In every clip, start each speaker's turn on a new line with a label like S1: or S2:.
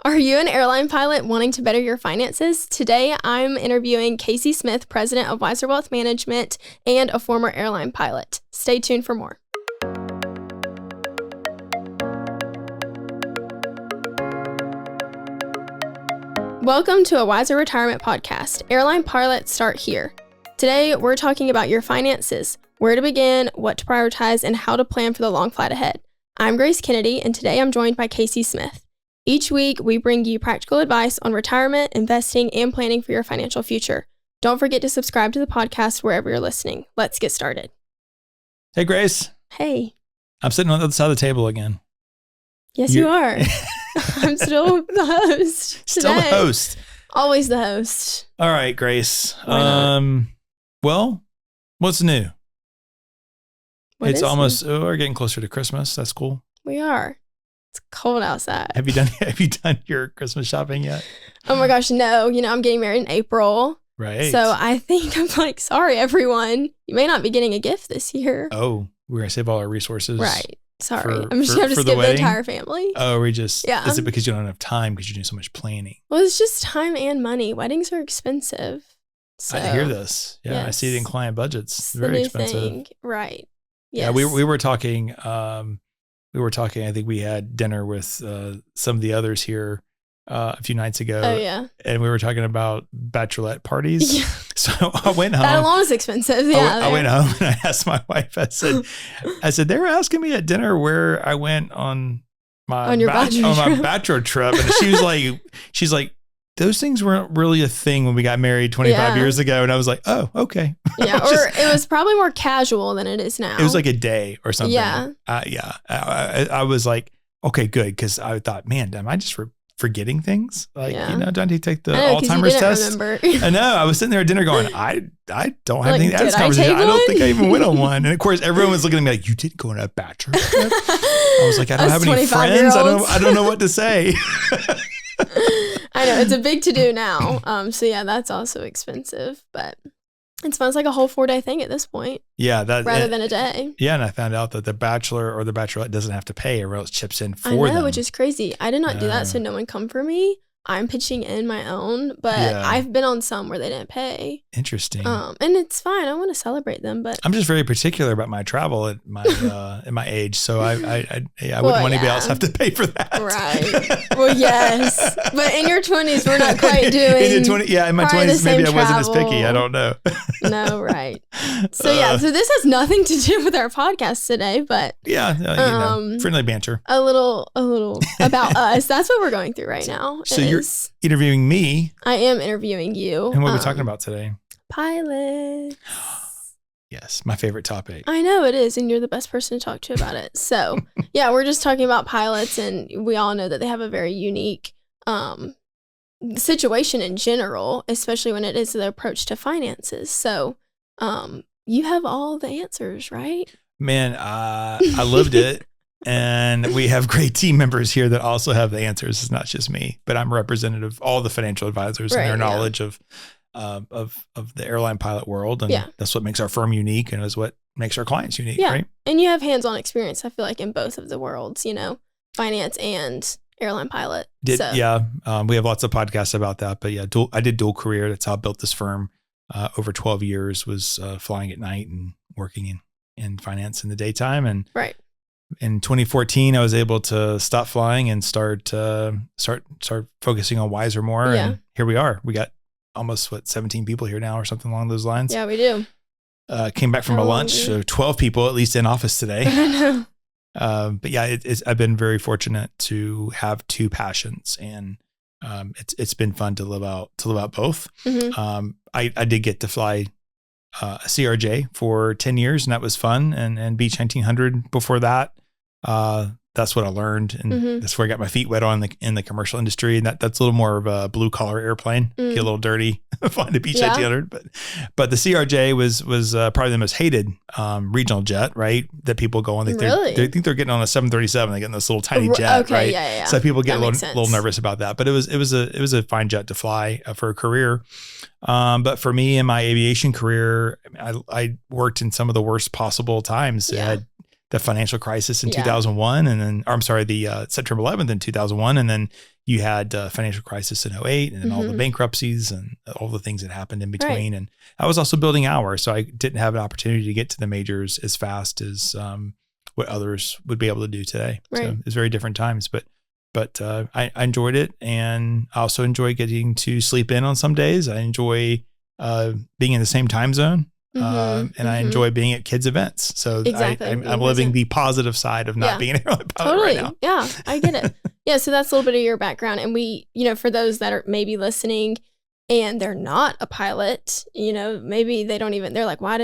S1: Are you an airline pilot wanting to better your finances? Today, I'm interviewing Casey Smith, president of Wiser Wealth Management and a former airline pilot. Stay tuned for more. Welcome to a Wiser Retirement Podcast. Airline pilots start here. Today, we're talking about your finances, where to begin, what to prioritize, and how to plan for the long flight ahead. I'm Grace Kennedy, and today I'm joined by Casey Smith. Each week, we bring you practical advice on retirement, investing, and planning for your financial future. Don't forget to subscribe to the podcast wherever you're listening. Let's get started.
S2: Hey, Grace.
S1: Hey.
S2: I'm sitting on the other side of the table again.
S1: Yes, you are. I'm still the host today.
S2: Still the host.
S1: Always the host.
S2: All right, Grace.
S1: Why
S2: Well, what's new?
S1: What
S2: we're getting closer to Christmas. That's cool.
S1: We are. It's cold outside.
S2: Have you done your Christmas shopping yet?
S1: Oh my gosh, no. I'm getting married in April.
S2: Right.
S1: So I think I'm like, sorry, everyone. You may not be getting a gift this year.
S2: Oh, we're going to save all our resources.
S1: Right. Sorry. I'm just going to skip the entire family.
S2: Oh, is it because you don't have time because you're doing so much planning?
S1: Well, it's just time and money. Weddings are expensive. So,
S2: I hear this. Yeah, yes. I see it in client budgets. It's very expensive. Thing.
S1: Right.
S2: Yes. Yeah, we were talking, I think we had dinner with some of the others here a few nights ago.
S1: Oh, yeah.
S2: And we were talking about bachelorette parties. Yeah. So I went home.
S1: That alone is expensive. Yeah.
S2: I went home and I asked my wife, I said, they were asking me at dinner where I went on my bachelor trip. And she's like, those things weren't really a thing when we got married 25 years ago. And I was like, oh, okay.
S1: Yeah. It was probably more casual than it is now.
S2: It was like a day or something.
S1: Yeah.
S2: I was like, okay, good. Because I thought, man, am I just forgetting things? Like, don't you take the Alzheimer's test? I know. I was sitting there at dinner going, I don't have anything to add this conversation. I don't think I even went on one. And of course, everyone was looking at me like, you didn't go on a bachelor trip? I was like, I don't have any friends. I don't know what to say.
S1: I know it's a big to do now. So yeah, that's also expensive, but it's fun. It's like a whole 4-day thing at this point.
S2: Yeah.
S1: Rather than a day.
S2: Yeah. And I found out that the bachelor or the bachelorette doesn't have to pay. Everyone else chips in for them.
S1: Which is crazy. I did not do that. So no one come for me. I'm pitching in my own, but I've been on some where they didn't pay.
S2: Interesting.
S1: And it's fine. I want to celebrate them, but
S2: I'm just very particular about my travel at my at my age, so I wouldn't want anybody else have to pay for that.
S1: Right. Well, yes, but in your 20s, we're not quite doing.
S2: In my 20s, maybe I wasn't as picky. I don't know.
S1: No, right. So so this has nothing to do with our podcast today, but
S2: friendly banter.
S1: A little about us. That's what we're going through right now.
S2: So you're interviewing me.
S1: I am interviewing you.
S2: And what are we talking about today?
S1: Pilots.
S2: Yes, my favorite topic.
S1: I know it is, and you're the best person to talk to about it. So, we're just talking about pilots, and we all know that they have a very unique situation in general, especially when it is their approach to finances. So, you have all the answers, right?
S2: Man, I lived it. And we have great team members here that also have the answers. It's not just me, but I'm representative of all the financial advisors and their knowledge of the airline pilot world. And that's what makes our firm unique and is what makes our clients unique, right? And
S1: you have hands-on experience, I feel like, in both of the worlds, finance and airline pilot. We have lots of podcasts about that. But I did dual career. That's how I built this firm. Over 12 years was flying at night and working in finance in the daytime. And in 2014, I was able to stop flying and start focusing on Wiser more. Yeah. And here we are. We got almost 17 people here now or something along those lines. Yeah, we do.
S2: Came back from a lunch, so 12 people at least in office today.
S1: I know.
S2: But I've been very fortunate to have two passions, and it's been fun to live out both. Mm-hmm. I did get to fly a CRJ for 10 years, and that was fun. And Beech 1900 before that. That's what I learned. And that's where I got my feet wet in the commercial industry. And that's a little more of a blue collar airplane, get a little dirty flying a Beech 1900. But the CRJ was probably the most hated regional jet, right? That people go on. They think they're getting on a 737. They get in this little tiny jet, right? Yeah. So people get a little nervous about that. But it was a fine jet to fly for a career. But for me in my aviation career, I worked in some of the worst possible times. Yeah. the financial crisis in 2001, and then, or I'm sorry, the September 11th in 2001, and then you had financial crisis in '08, and then all the bankruptcies and all the things that happened in between. Right. And I was also building hours, so I didn't have an opportunity to get to the majors as fast as what others would be able to do today. Right. So it's very different times, but I enjoyed it, and I also enjoy getting to sleep in on some days. I enjoy being in the same time zone. And I enjoy being at kids' events. So exactly. I'm living the positive side of not being an airline pilot right now.
S1: Yeah, I get it. Yeah, so that's a little bit of your background. And we, for those that are maybe listening and they're not a pilot, maybe they don't even, they're like, why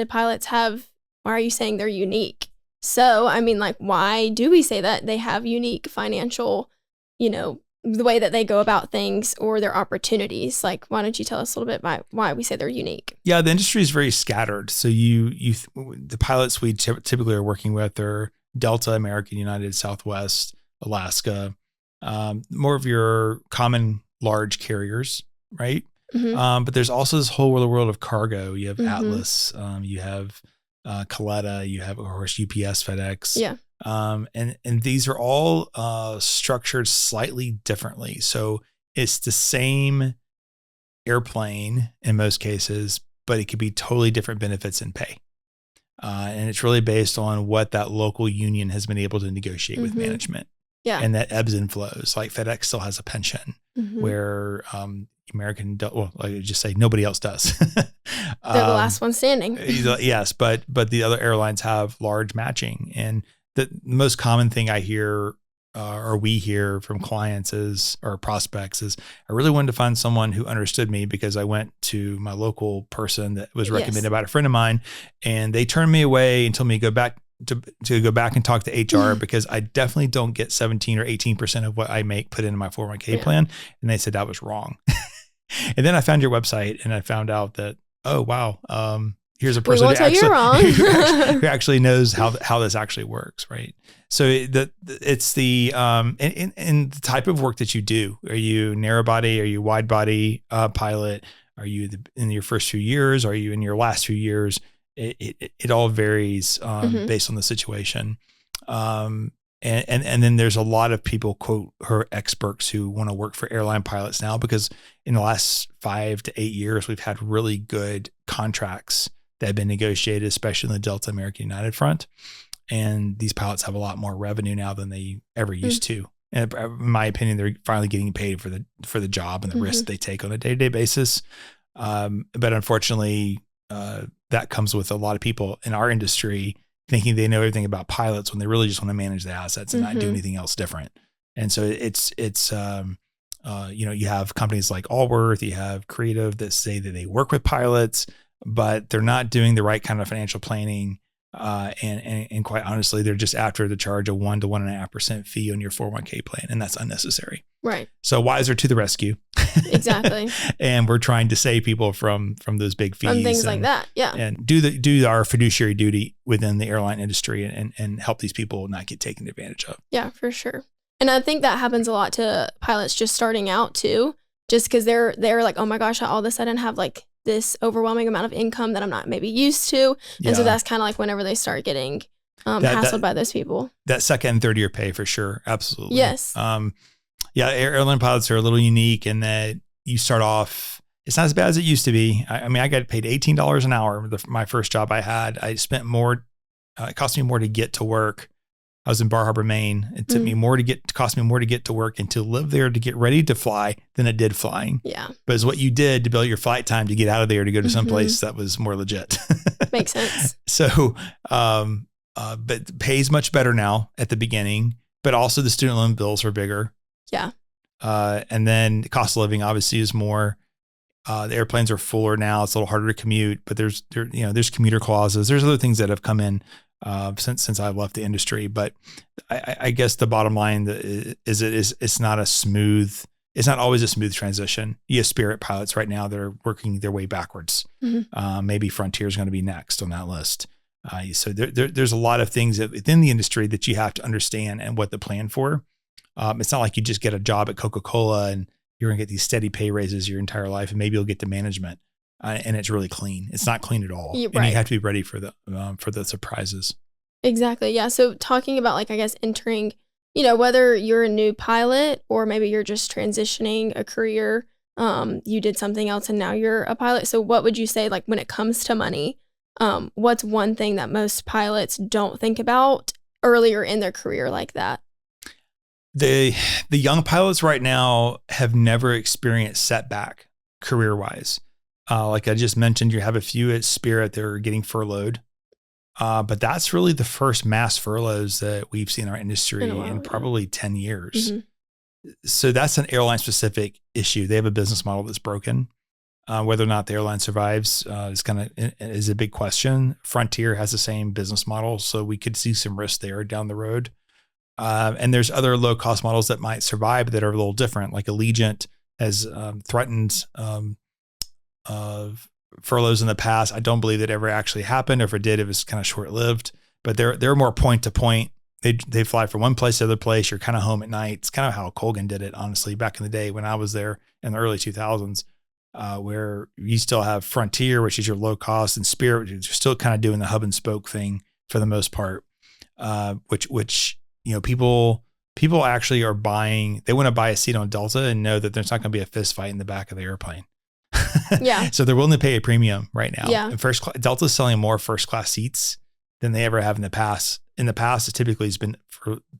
S1: are you saying they're unique? So, I mean, like, why do we say that they have unique financial, the way that they go about things or their opportunities? Like, why don't you tell us a little bit about why we say they're unique?
S2: Yeah, the industry is very scattered. So the pilots we typically are working with are Delta, American, United, Southwest, Alaska, more of your common large carriers, right? But there's also this whole world of cargo. You have Atlas, you have Coletta, you have, of course, UPS, FedEx.
S1: Yeah.
S2: And these are all structured slightly differently. So it's the same airplane in most cases, but it could be totally different benefits and pay. And it's really based on what that local union has been able to negotiate with management.
S1: Yeah.
S2: And that ebbs and flows. Like FedEx still has a pension where American, I just say nobody else does.
S1: They're the last one standing.
S2: Yes, but the other airlines have large matching. And the most common thing I hear or we hear from clients or prospects is, I really wanted to find someone who understood me because I went to my local person that was recommended by a friend of mine, and they turned me away and told me to go back and talk to HR because I definitely don't get 17 or 18% of what I make put into my 401k plan. And they said that was wrong. And then I found your website and I found out that, oh, wow, here's a person who actually knows how this actually works, right? So it's the and the type of work that you do. Are you narrow body? Are you wide body pilot? Are you in your first few years? Are you in your last few years? It all varies based on the situation. And then there's a lot of people, quote, her experts who want to work for airline pilots now because in the last 5 to 8 years, we've had really good contracts that have been negotiated, especially in the Delta, American, United front. And these pilots have a lot more revenue now than they ever used to. And in my opinion, they're finally getting paid for the job and the risk they take on a day-to-day basis. But unfortunately, that comes with a lot of people in our industry thinking they know everything about pilots when they really just want to manage the assets and not do anything else different. And so it's you have companies like Allworth, you have Creative that say that they work with pilots, but they're not doing the right kind of financial planning. And quite honestly, they're just after the charge of 1 to 1.5% fee on your 401k plan. And that's unnecessary.
S1: Right.
S2: So Wiser to the rescue.
S1: Exactly.
S2: And we're trying to save people from those big fees.
S1: From things like that. Yeah.
S2: And do our fiduciary duty within the airline industry and help these people not get taken advantage of.
S1: Yeah, for sure. And I think that happens a lot to pilots just starting out too, just because they're like, oh my gosh, I all of a sudden have like this overwhelming amount of income that I'm not maybe used to. And so that's kind of like whenever they start getting hassled by those people. That
S2: second and third year pay for sure. Absolutely.
S1: Yes.
S2: Airline pilots are a little unique in that you start off, it's not as bad as it used to be. I mean, I got paid $18 an hour. My first job I had, I spent more, it cost me more to get to work. I was in Bar Harbor, Maine. It took me cost me more to get to work and to live there to get ready to fly than it did flying.
S1: Yeah.
S2: But it's what you did to build your flight time to get out of there to go to someplace that was more legit.
S1: Makes sense.
S2: So, but pays much better now at the beginning, but also the student loan bills are bigger.
S1: Yeah.
S2: And then the cost of living obviously is more. The airplanes are fuller now. It's a little harder to commute, but there's commuter clauses. There's other things that have come in since I've left the industry. But I guess the bottom line is it's not always a smooth transition. You have Spirit pilots right now that are working their way backwards. Maybe Frontier is going to be next on that list. So there's a lot of things within the industry that you have to understand and what to plan for. It's not like you just get a job at Coca-Cola and you're going to get these steady pay raises your entire life, and maybe you'll get to management. And it's really clean. It's not clean at all.
S1: Right.
S2: And you have to be ready for the surprises.
S1: Exactly. Yeah. So talking about like, I guess, entering, whether you're a new pilot or maybe you're just transitioning a career, you did something else and now you're a pilot. So what would you say, like when it comes to money, what's one thing that most pilots don't think about earlier in their career like that?
S2: The young pilots right now have never experienced setback career-wise. Like I just mentioned, you have a few at Spirit that are getting furloughed. But that's really the first mass furloughs that we've seen in our industry in probably 10 years. Mm-hmm. So that's an airline specific issue. They have a business model that's broken. Whether or not the airline survives is a big question. Frontier has the same business model, so we could see some risk there down the road. And there's other low cost models that might survive that are a little different. Like Allegiant has threatened furloughs in the past. I don't believe that ever actually happened, or if it did, it was kind of short lived. But they're more point to point. They fly from one place to the other place. You're kind of home at night. It's kind of how Colgan did it, honestly, back in the day when I was there in the early 2000s, where you still have Frontier, which is your low cost, and Spirit, which you're still kind of doing the hub and spoke thing for the most part, which people actually are buying. They want to buy a seat on Delta and know that there's not going to be a fist fight in the back of the airplane. Yeah. So they're willing to pay a premium right now. Yeah. And Delta's selling more first class seats than they ever have in the past. In the past, it typically has been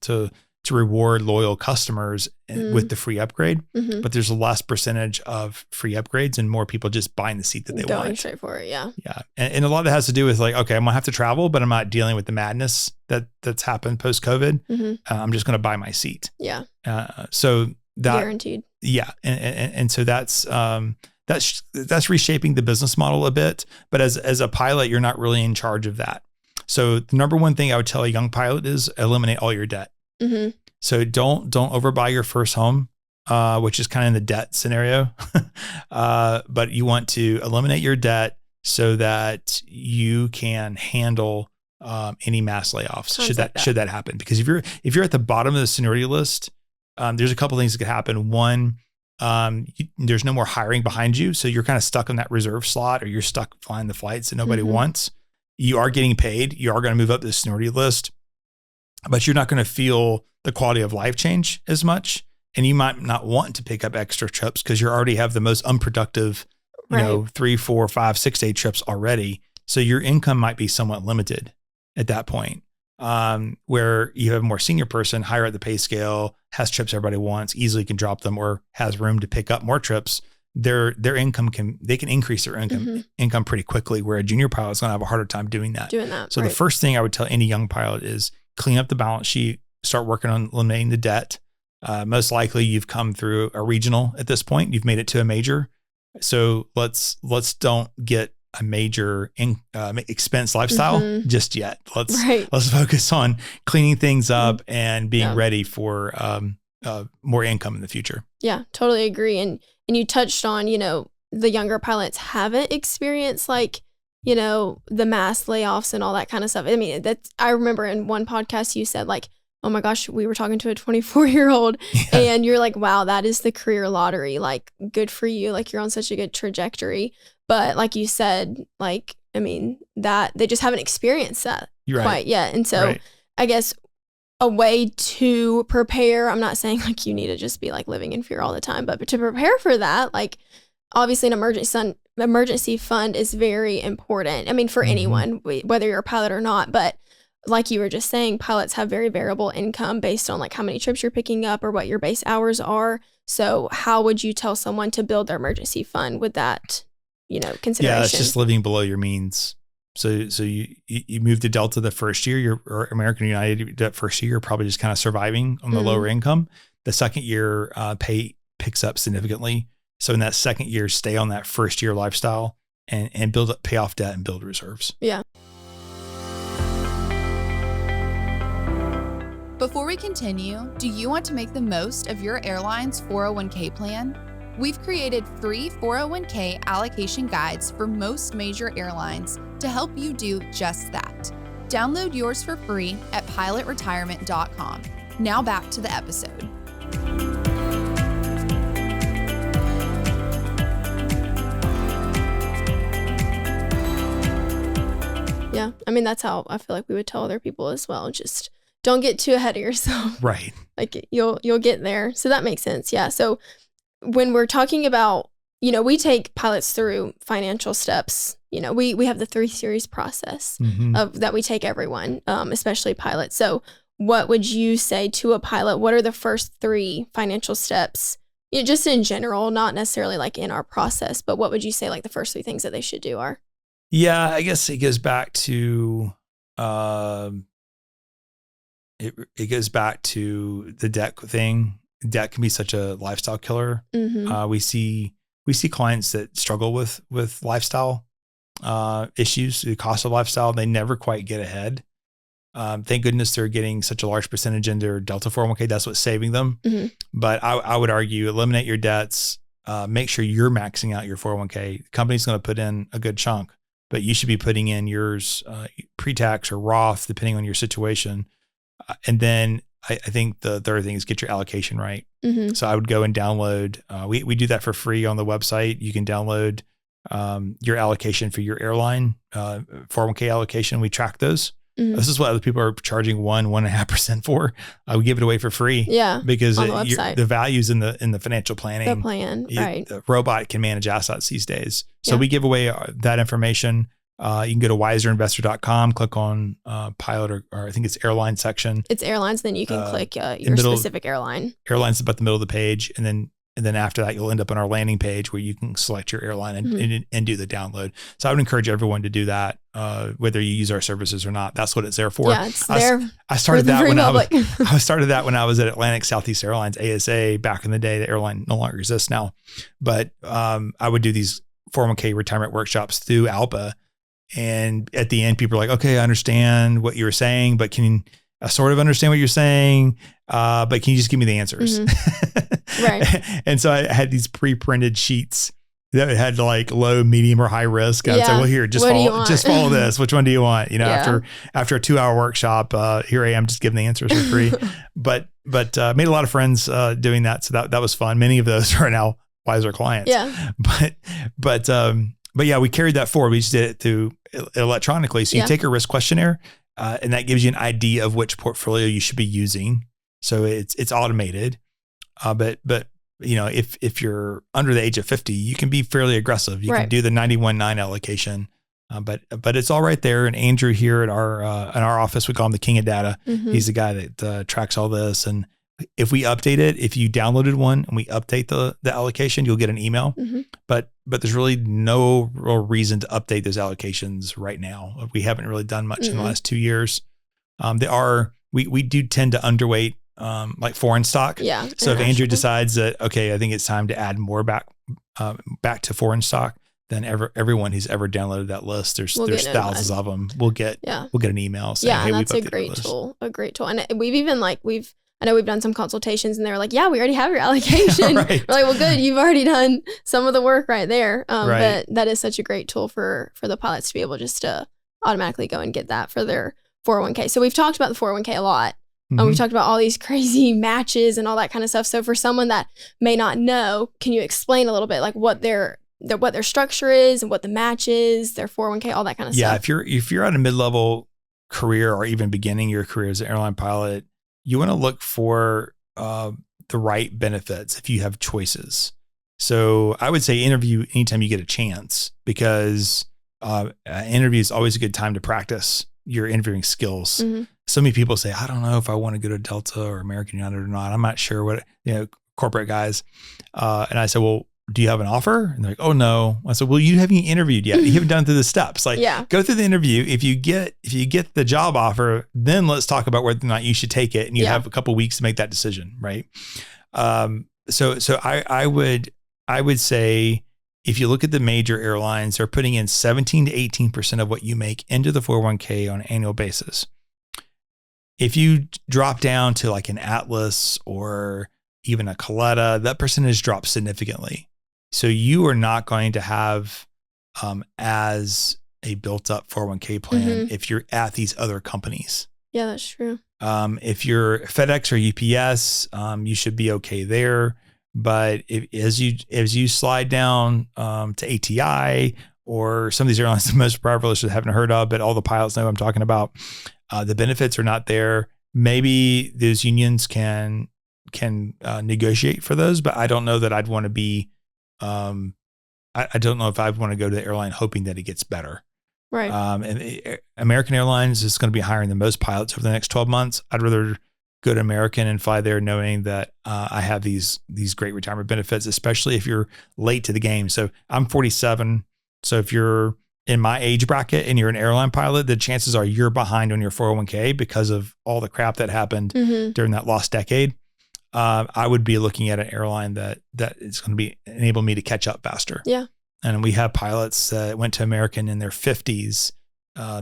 S2: to reward loyal customers with the free upgrade, but there's a less percentage of free upgrades and more people just buying the seat that they want. Going straight for it. Yeah. Yeah. And a lot of that has to do with like, okay, I'm gonna have to travel, but I'm not dealing with the madness that's happened post COVID. I'm just going to buy my seat. Yeah. So that guaranteed. Yeah. And so that's reshaping the business model a bit, but as a pilot, you're not really in charge of that. So the number one thing I would tell a young pilot is eliminate all your debt. So don't overbuy your first home, which is kind of in the debt scenario. But you want to eliminate your debt so that you can handle any mass layoffs should that happen. Because if you're at the bottom of the seniority list, there's a couple things that could happen. One, there's no more hiring behind you. So you're kind of stuck in that reserve slot, or you're stuck flying the flights that nobody wants. You are getting paid. You are going to move up the seniority list, but you're not going to feel the quality of life change as much. And you might not want to pick up extra trips because you already have the most unproductive, 3, 4, 5, 6 day trips already. So your income might be somewhat limited at that point. Where you have a more senior person higher at the pay scale, has trips everybody wants, easily can drop them, or has room to pick up more trips. Their income can increase their income pretty quickly, where a junior pilot is going to have a harder time doing that. So the first thing I would tell any young pilot is clean up the balance sheet, start working on eliminating the debt. Most likely you've come through a regional at this point. You've made it to a major. So let's don't get a major expense lifestyle just yet. Let's focus on cleaning things up and being ready for more income in the future. Yeah, totally agree. And you touched on, the younger pilots haven't experienced like, the mass layoffs and all that kind of stuff. I mean, I remember in one podcast you said like, oh my gosh, we were talking to a 24-year-old and you're like, wow, that is the career lottery. Like, good for you. Like, you're on such a good trajectory. But like you said, like, I mean, that they just haven't experienced that quite yet. And so I guess a way to prepare, I'm not saying like you need to just be like living in fear all the time, but to prepare for that, like obviously an emergency fund is very important. I mean, for anyone, whether you're a pilot or not, but like you were just saying, pilots have very variable income based on like how many trips you're picking up or what your base hours are. So how would you tell someone to build their emergency fund with that, consideration? Yeah, it's just living below your means. So you move to Delta the first year, or American United that first year, you're probably just kind of surviving on the lower income. The second year pay picks up significantly. So in that second year, stay on that first year lifestyle and pay off debt and build reserves. Yeah.
S3: Before we continue, do you want to make the most of your airline's 401k plan? We've created free 401k allocation guides for most major airlines to help you do just that. Download yours for free at pilotretirement.com. Now back to the episode.
S1: Yeah, I mean, that's how I feel like we would tell other people as well. Just don't get too ahead of yourself.
S2: Right.
S1: Like you'll get there. So that makes sense. Yeah. So when we're talking about, we take pilots through financial steps. We have the 3 series process that we take everyone, especially pilots. So what would you say to a pilot? What are the first 3 financial steps? Just in general, not necessarily like in our process, but what would you say like the first 3 things that they should do are?
S2: Yeah, I guess it goes back to it goes back to the debt thing. Debt can be such a lifestyle killer. We see clients that struggle with lifestyle issues, the cost of lifestyle. They never quite get ahead. Thank goodness they're getting such a large percentage in their Delta 401k. That's what's saving them. But I would argue eliminate your debts. Make sure you're maxing out your 401k. The company's going to put in a good chunk, but you should be putting in yours pre-tax or Roth, depending on your situation. And then I think the third thing is get your allocation right. So I would go and download. We do that for free on the website. You can download your allocation for your airline 401k allocation. We track those. This is what other people are charging 1.5% for. We give it away for free.
S1: Yeah,
S2: because the value's in the financial planning.
S1: The plan, right?
S2: The robot can manage assets these days. So we give away that information. You can go to wiserinvestor.com, click on pilot or I think it's airline section.
S1: It's airlines. Then you can click your specific airline.
S2: Airline's about the middle of the page, and then after that, you'll end up on our landing page where you can select your airline and do the download. So I would encourage everyone to do that, whether you use our services or not. That's what it's there for.
S1: Yeah, it's there.
S2: I started that when I started that when I was at Atlantic Southeast Airlines, ASA, back in the day. The airline no longer exists now, but I would do these 401k retirement workshops through ALPA. And at the end, people are like, okay, I understand what you were saying, but I sort of understand what you're saying, but can you just give me the answers?
S1: Right.
S2: And so I had these pre-printed sheets that had like low, medium, or high risk. And I'd say, well, here, just follow this. Which one do you want? After a 2-hour workshop, here I am just giving the answers for free. but made a lot of friends doing that. So that was fun. Many of those are now Wiser clients.
S1: Yeah.
S2: But yeah, we carried that forward. We just did it through electronically. So you take a risk questionnaire, and that gives you an idea of which portfolio you should be using. So it's automated. But if you're under the age of 50, you can be fairly aggressive. You can do the 91.9 allocation. But it's all right there. And Andrew here at our office, we call him the king of data. He's the guy that tracks all this. And if we update it, if you downloaded one and we update the allocation, you'll get an email. But there's really no real reason to update those allocations right now. We haven't really done much in the last 2 years. We do tend to underweight like foreign stock.
S1: Yeah.
S2: So if Andrew decides that, okay, I think it's time to add more back to foreign stock, then everyone who's ever downloaded that list, there's thousands of them. We'll get an email saying, hey,
S1: and that's a great tool. And we've even I know we've done some consultations and they're like, yeah, we already have your allocation.
S2: Right.
S1: We're like, well, good. You've already done some of the work right there. But that is such a great tool for the pilots to be able just to automatically go and get that for their 401k. So we've talked about the 401k a lot. We've talked about all these crazy matches and all that kind of stuff. So for someone that may not know, can you explain a little bit like what their structure is and what the match is, their 401k, all that kind of stuff?
S2: Yeah, if you're at a mid-level career or even beginning your career as an airline pilot, you want to look for the right benefits if you have choices. So I would say interview anytime you get a chance, because interview is always a good time to practice your interviewing skills. So many people say, I don't know if I want to go to Delta or American United or not. I'm not sure what, corporate guys. And I said, well, do you have an offer? And they're like, oh no. I said, well, you haven't interviewed yet. You haven't done through the steps. Go through the interview. If you get the job offer, then let's talk about whether or not you should take it. And you have a couple of weeks to make that decision. Right. So I would say, if you look at the major airlines, they're putting in 17 to 18% of what you make into the 401k on an annual basis. If you drop down to like an Atlas or even a Coletta, that percentage drops significantly. So you are not going to have as a built up 401k plan if you're at these other companies. Yeah,
S1: that's true.
S2: If you're FedEx or UPS, you should be okay there. But as you slide down to ATI or some of these airlines, the most privileged, haven't heard of, but all the pilots know what I'm talking about. The benefits are not there. Maybe those unions can negotiate for those, but I don't know that I'd want to be. I don't know if I want to go to the airline hoping that it gets better.
S1: Right.
S2: And American Airlines is going to be hiring the most pilots over the next 12 months. I'd rather go to American and fly there knowing that I have these great retirement benefits, especially if you're late to the game. So I'm 47. So if you're in my age bracket and you're an airline pilot, the chances are you're behind on your 401k because of all the crap that happened during that lost decade. I would be looking at an airline that is going to enable me to catch up faster.
S1: Yeah.
S2: And we have pilots that went to American in their 50s,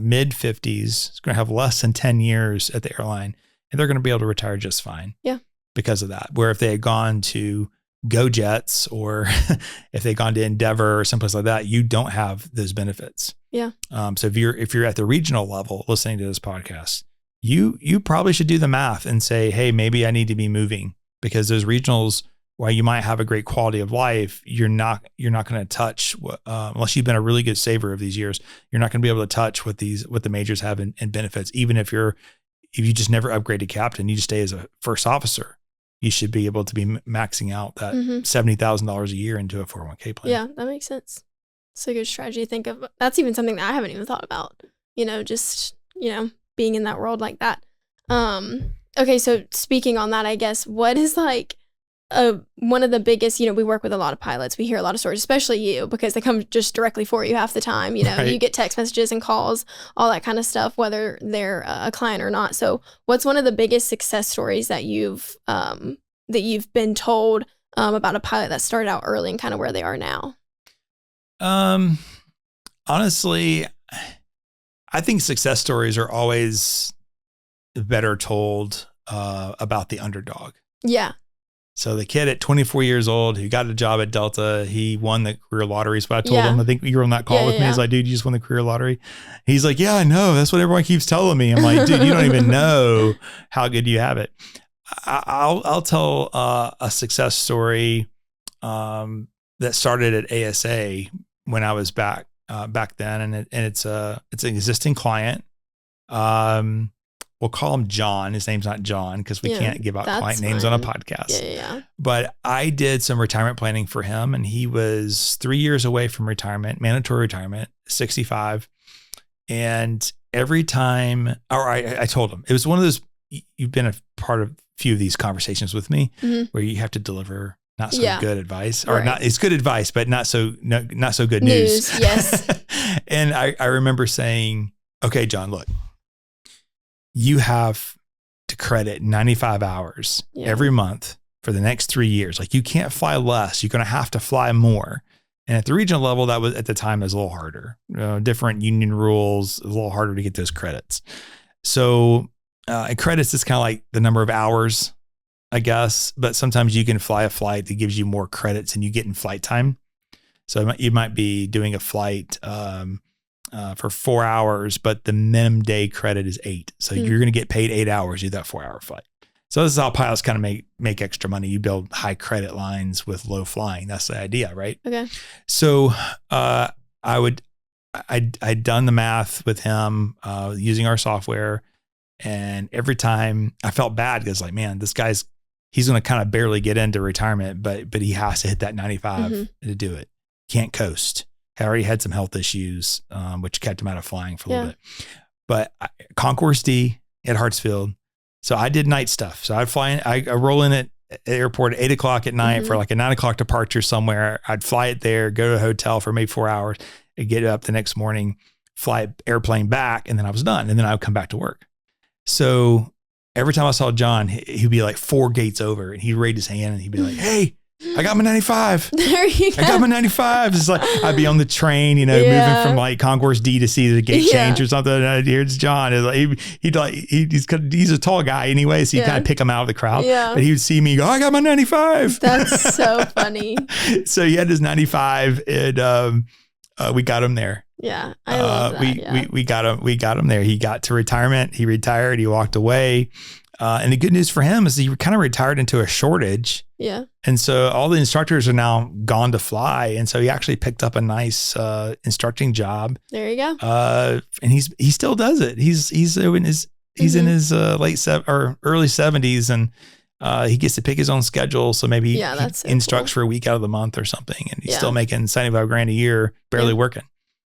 S2: mid 50s. It's going to have less than 10 years at the airline, and they're going to be able to retire just fine.
S1: Yeah. Because
S2: of that. Where if they had gone to GoJets or if they'd gone to Endeavor or someplace like that, you don't have those benefits.
S1: Yeah.
S2: So if you're at the regional level listening to this podcast, you probably should do the math and say, hey, maybe I need to be moving, because those regionals, while you might have a great quality of life, you're not going to touch unless you've been a really good saver of these years. You're not going to be able to touch what the majors have in benefits. Even if you just never upgrade to captain, you just stay as a first officer, you should be able to be maxing out that $70,000 a year into a 401k plan.
S1: Yeah, that makes sense. It's a good strategy to think of. That's even something that I haven't even thought about. Just being in that world like that. Okay, so speaking on that, I guess, what is like one of the biggest, we work with a lot of pilots. We hear a lot of stories, especially you, because they come just directly for you half the time.
S2: Right.
S1: You get text messages and calls, all that kind of stuff, whether they're a client or not. So what's one of the biggest success stories that you've been told about a pilot that started out early and kind of where they are now?
S2: Honestly, I think success stories are always better told about the underdog.
S1: Yeah.
S2: So the kid at 24 years old who got a job at Delta, he won the career lottery. Is what I told him. I think you were on that call with me. I was like, dude, you just won the career lottery. He's like, yeah, I know. That's what everyone keeps telling me. I'm like, dude, you don't even know how good you have it. I'll tell a success story that started at ASA when I was back then, and it's an existing client. We'll call him John. His name's not John because we can't give out client names on a podcast.
S1: Yeah.
S2: But I did some retirement planning for him, and he was 3 years away from retirement, mandatory retirement, 65. And every time, I told him, it was one of those, you've been a part of a few of these conversations with me where you have to deliver not so good advice, or not, it's good advice, but not so good news.
S1: Yes.
S2: And I remember saying, okay, John, look, you have to credit 95 hours every month for the next 3 years. Like, you can't fly less. You're going to have to fly more. And at the regional level, that was at the time was a little harder. Different union rules, a little harder to get those credits. So and credits is kind of like the number of hours, I guess. But sometimes you can fly a flight that gives you more credits than you get in flight time. So you might be doing a flight for 4 hours, but the minimum day credit is 8. So you're going to get paid 8 hours, do that 4-hour flight. So this is how pilots kind of make extra money. You build high credit lines with low flying. That's the idea, right?
S1: Okay.
S2: So I'd done the math with him using our software, and every time I felt bad because, like, man, this he's going to kind of barely get into retirement, but he has to hit that 95 to do it. Can't coast. I already had some health issues, which kept him out of flying for a little bit. But Concourse D at Hartsfield. So I did night stuff. So I'd fly in, I roll in at the airport at 8:00 at night for like a 9:00 departure somewhere. I'd fly it there, go to a hotel for maybe 4 hours, and get up the next morning, fly airplane back, and then I was done. And then I would come back to work. So every time I saw John, he'd be like 4 gates over, and he'd raise his hand and he'd be like, hey, I got my 95.
S1: There you go.
S2: I got my 95. It's like I'd be on the train, moving from like Concourse D to see the gate change or something. And here's John. He's a tall guy anyway, so you kind of pick him out of the crowd. Yeah. But he would see me go, I got my 95.
S1: That's so funny.
S2: So he had his 95, and we got him there.
S1: Yeah, I love that.
S2: We got him there. He got to retirement. He retired. He walked away. And the good news for him is he kind of retired into a shortage.
S1: Yeah.
S2: And so all the instructors are now gone to fly. And so he actually picked up a nice instructing job.
S1: There you go.
S2: And he still does it. He's in his in his early 70s, and he gets to pick his own schedule. So maybe he instructs for a week out of the month or something, and he's still making $75,000 a year, barely working.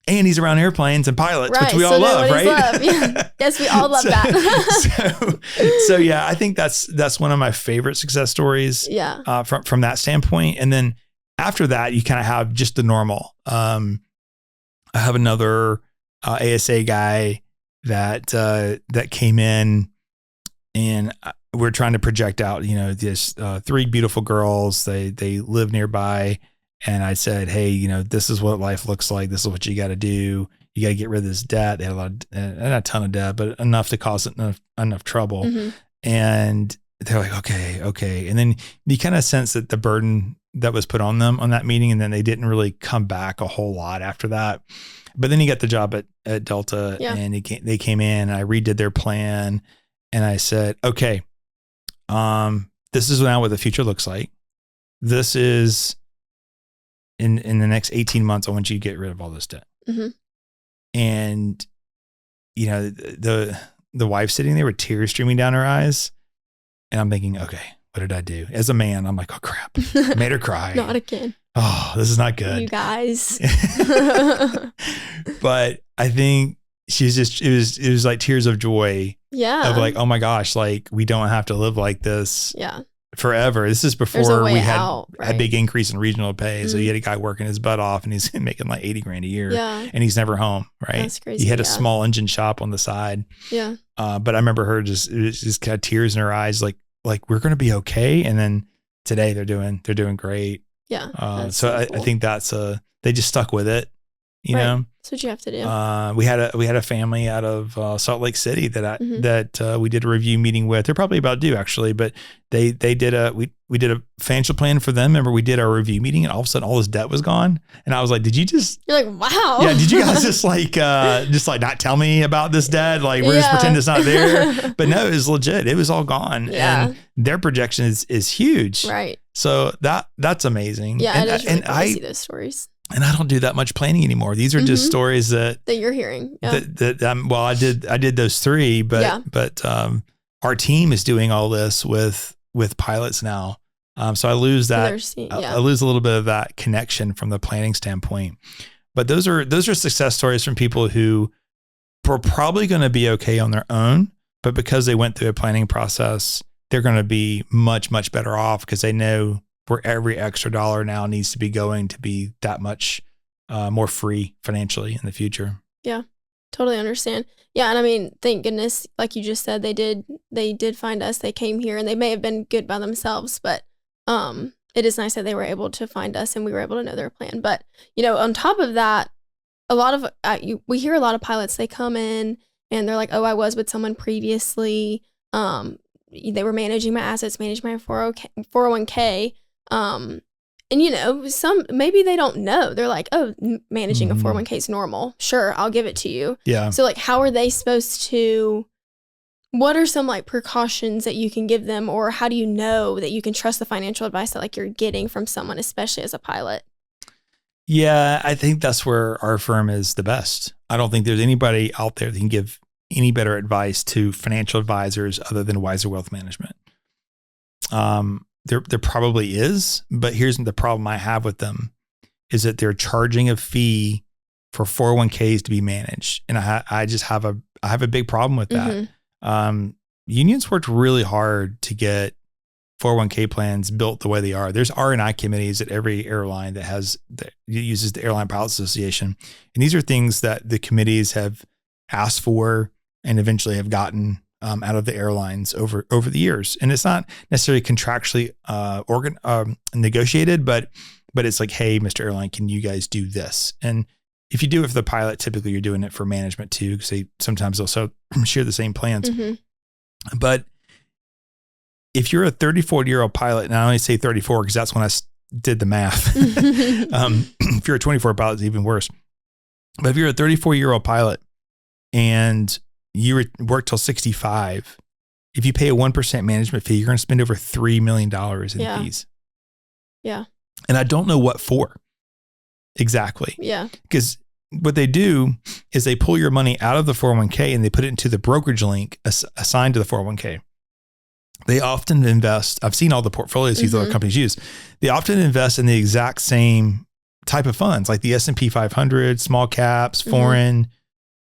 S2: And he's around airplanes and pilots, which we all love, right?
S1: Yeah. Yes, we all love that.
S2: so yeah, I think that's one of my favorite success stories.
S1: Yeah.
S2: From that standpoint. And then after that, you kind of have just the normal. I have another ASA guy that came in, and we're trying to project out, this 3 beautiful girls. They live nearby. And I said, hey, this is what life looks like. This is what you got to do. You got to get rid of this debt. They had not a ton of debt, but enough to cause enough trouble. Mm-hmm. And they're like, okay. And then you kind of sense that the burden that was put on them on that meeting, and then they didn't really come back a whole lot after that. But then he got the job at Delta, and they came in, and I redid their plan. And I said, okay, this is now what the future looks like. This is in the next 18 months, I want you to get rid of all this debt. Mm-hmm. And, the wife sitting there with tears streaming down her eyes. And I'm thinking, okay, what did I do? As a man, I'm like, oh crap, I made her cry.
S1: Not again.
S2: Oh, this is not good.
S1: You guys.
S2: But I think she's it was like tears of joy.
S1: Yeah.
S2: Of like, oh my gosh, like we don't have to live like this.
S1: Yeah.
S2: Forever. This is before we had
S1: out, right?
S2: a big increase in regional pay. Mm-hmm. So you had a guy working his butt off, and he's making like $80,000 a year, and he's never home. Right.
S1: That's crazy.
S2: He had a small engine shop on the side.
S1: Yeah.
S2: But I remember her just kind of tears in her eyes, like we're going to be okay. And then today they're doing great.
S1: Yeah.
S2: So cool. I think they just stuck with it. You know,
S1: that's what you have to do.
S2: We had a family out of Salt Lake City that we did a review meeting with. They're probably about due actually, but we did a financial plan for them. Remember, we did our review meeting, and all of a sudden all this debt was gone. And I was like, did you just?
S1: You're like, wow.
S2: Yeah. Did you guys just not tell me about this debt? Like we're just pretend it's not there. But no, it was legit. It was all gone.
S1: Yeah.
S2: And their projection is huge.
S1: Right.
S2: So that's amazing.
S1: Yeah. It is really cool to see those stories.
S2: And I don't do that much planning anymore. These are just stories that
S1: you're hearing. Yeah.
S2: I did those 3, but our team is doing all this with pilots now. So I lose that. I lose a little bit of that connection from the planning standpoint. But those are success stories from people who were probably going to be okay on their own, but because they went through a planning process, they're going to be much, much better off because they know where every extra dollar now needs to be going to be that much more free financially in the future. Yeah,
S1: totally understand. Yeah, and I mean, thank goodness, like you just said, they did find us. They came here, and they may have been good by themselves, but it is nice that they were able to find us, and we were able to know their plan. But on top of that, a lot of we hear a lot of pilots. They come in and they're like, "Oh, I was with someone previously. They were managing my assets, managing my 401k." And some, maybe they don't know. They're like, oh, managing a 401k is normal. Sure. I'll give it to you.
S2: Yeah.
S1: So like, how are they supposed to, what are some like precautions that you can give them, or how do you know that you can trust the financial advice that like you're getting from someone, especially as a pilot?
S2: Yeah. I think that's where our firm is the best. I don't think there's anybody out there that can give any better advice to financial advisors other than Wiser Wealth Management. There probably is, but here's the problem I have with them is that they're charging a fee for 401ks to be managed. And I have a big problem with that. Mm-hmm. Unions worked really hard to get 401k plans built the way they are. There's R&I committees at every airline that uses the Airline Pilots Association. And these are things that the committees have asked for and eventually have gotten out of the airlines over the years. And it's not necessarily contractually negotiated, but it's like, hey, Mr. Airline, can you guys do this? And if you do it for the pilot, typically you're doing it for management too, because sometimes they'll share the same plans. Mm-hmm. But if you're a 34-year-old pilot, and I only say 34 because that's when I did the math. If you're a 24 pilot, it's even worse. But if you're a 34-year-old pilot and you work till 65, if you pay a 1% management fee, you're going to spend over $3 million in fees.
S1: Yeah.
S2: And I don't know what for exactly.
S1: Yeah.
S2: Because what they do is they pull your money out of the 401k and they put it into the brokerage link assigned to the 401k. They often invest. I've seen all the portfolios these other companies use. They often invest in the exact same type of funds, like the S&P 500, small caps, foreign,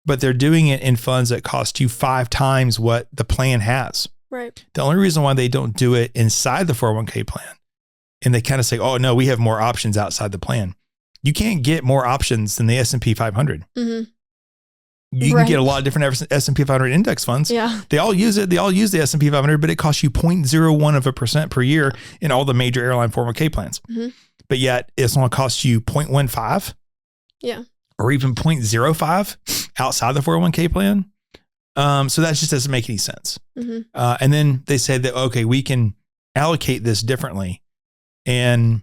S2: but they're doing it in funds that cost you 5 times what the plan has.
S1: Right.
S2: The only reason why they don't do it inside the 401k plan, and they kind of say, oh no, we have more options outside the plan. You can't get more options than the S&P 500. You can get a lot of different S&P 500 index funds.
S1: Yeah.
S2: They all use it. They all use the S&P 500, but it costs you 0.01% per year in all the major airline 401k plans. But yet it's going to cost you 0.15.
S1: Yeah.
S2: Or even 0.05 outside the 401k plan. So that just doesn't make any sense. And then they say that, okay, we can allocate this differently. And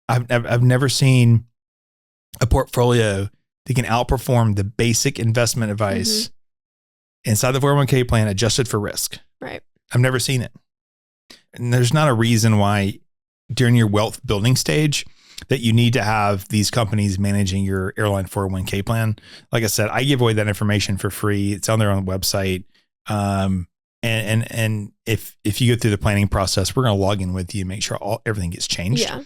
S2: I've never seen a portfolio that can outperform the basic investment advice inside the 401k plan adjusted for risk.
S1: Right.
S2: I've never seen it. And there's not a reason why during your wealth building stage that you need to have these companies managing your airline 401k plan. Like I said, I give away that information for free. It's on their own website. And if you go through the planning process, we're going to log in with you and make sure everything gets changed.
S1: Yeah.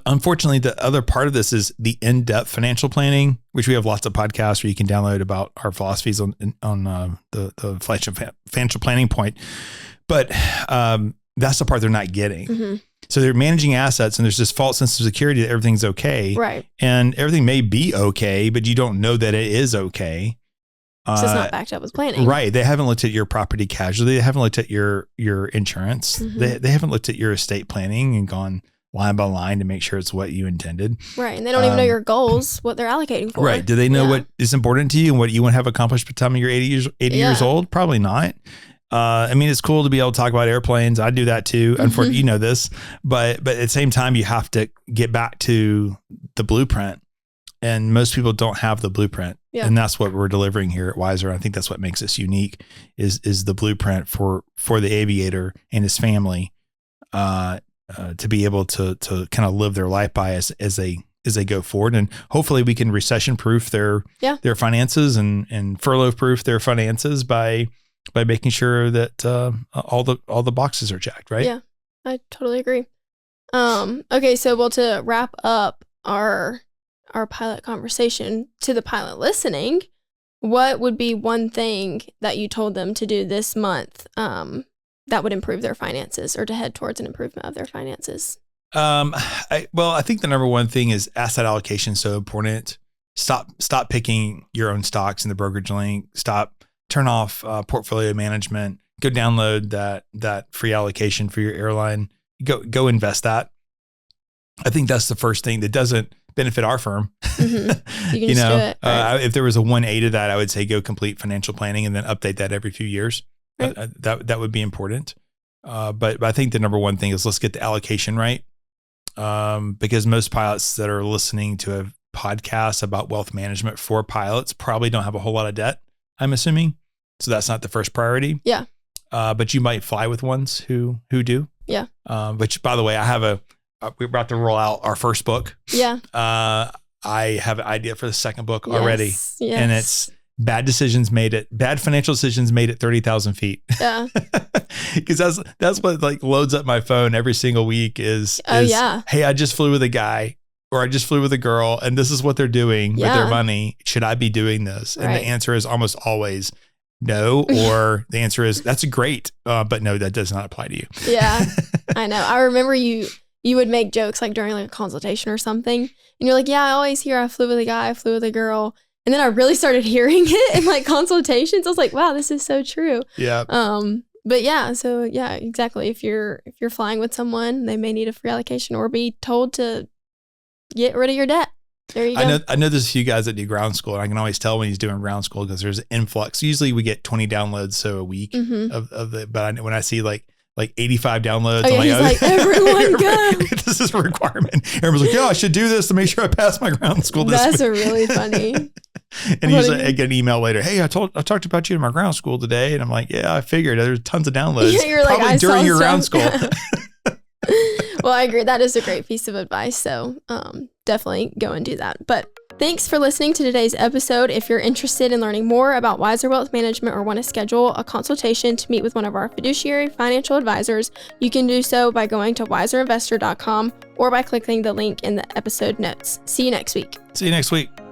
S2: Unfortunately, the other part of this is the in-depth financial planning, which we have lots of podcasts where you can download about our philosophies on the financial planning point. But that's the part they're not getting. So they're managing assets and there's this false sense of security that everything's okay.
S1: Right.
S2: And everything may be okay, but you don't know that it is okay.
S1: So it's not backed up with planning.
S2: Right. They haven't looked at your property casualty. They haven't looked at your insurance. They haven't looked at your estate planning and gone line by line to make sure it's what you intended.
S1: Right. And they don't even know your goals, what they're allocating for.
S2: Right. Do they know what is important to you and what you want to have accomplished by the time you're 80 years old? Probably not. I mean, it's cool to be able to talk about airplanes. I do that too. Unfortunately, you know this, but at the same time, you have to get back to the blueprint, and most people don't have the blueprint. Yeah. And that's what we're delivering here at Wiser. I think that's what makes us unique is the blueprint for the aviator and his family, to be able to kind of live their life by as they go forward. And hopefully we can recession proof their finances and furlough proof their finances by making sure that all the boxes are checked, right?
S1: Yeah, I totally agree. Okay, so to wrap up our pilot conversation, to the pilot listening, what would be one thing that you told them to do this month that would improve their finances or to head towards an improvement of their finances?
S2: I think the number one thing is asset allocation is so important. Stop picking your own stocks in the brokerage link. Turn off portfolio management. Go download that free allocation for your airline. Go invest that. I think that's the first thing that doesn't benefit our firm.
S1: You can just do it. Right.
S2: If there was a 1A to that, I would say go complete financial planning and then update that every few years. Right. That would be important. But I think the number one thing is let's get the allocation right. Because most pilots that are listening to a podcast about wealth management for pilots probably don't have a whole lot of debt, I'm assuming. So that's not the first priority.
S1: Yeah.
S2: But you might fly with ones who do.
S1: Yeah.
S2: Which, by the way, we're about to roll out our first book.
S1: Yeah.
S2: I have an idea for the second book already.
S1: Yes.
S2: And it's bad financial decisions made at 30,000 feet.
S1: Yeah.
S2: Because that's what like loads up my phone every single week is, hey, I just flew with a guy or I just flew with a girl and this is what they're doing with their money. Should I be doing this? And the answer is almost always no, or the answer is that's great. But no, that does not apply to you.
S1: Yeah, I know. I remember you would make jokes like during like a consultation or something. And you're like, yeah, I always hear I flew with a guy, I flew with a girl. And then I really started hearing it in like consultations. I was like, wow, this is so true. Yeah. But yeah, so yeah, exactly. If you're flying with someone, they may need a free allocation or be told to get rid of your debt. There you go.
S2: I know there's a few guys that do ground school, and I can always tell when he's doing ground school because there's an influx. Usually we get 20 downloads a week of the, but when I see like 85 downloads,
S1: I'm like, everyone go.
S2: This is a requirement. Everyone's like, yeah, I should do this to make sure I pass my ground school this week.
S1: That's really funny.
S2: And usually I get an email later. Hey, I talked about you in my ground school today. And I'm like, yeah, I figured there's tons of downloads.
S1: Yeah, you're
S2: probably
S1: like,
S2: during your ground school.
S1: Well, I agree. That is a great piece of advice. So definitely go and do that. But thanks for listening to today's episode. If you're interested in learning more about Wiser Wealth Management or want to schedule a consultation to meet with one of our fiduciary financial advisors, you can do so by going to wiserinvestor.com or by clicking the link in the episode notes. See you next week.
S2: See you next week.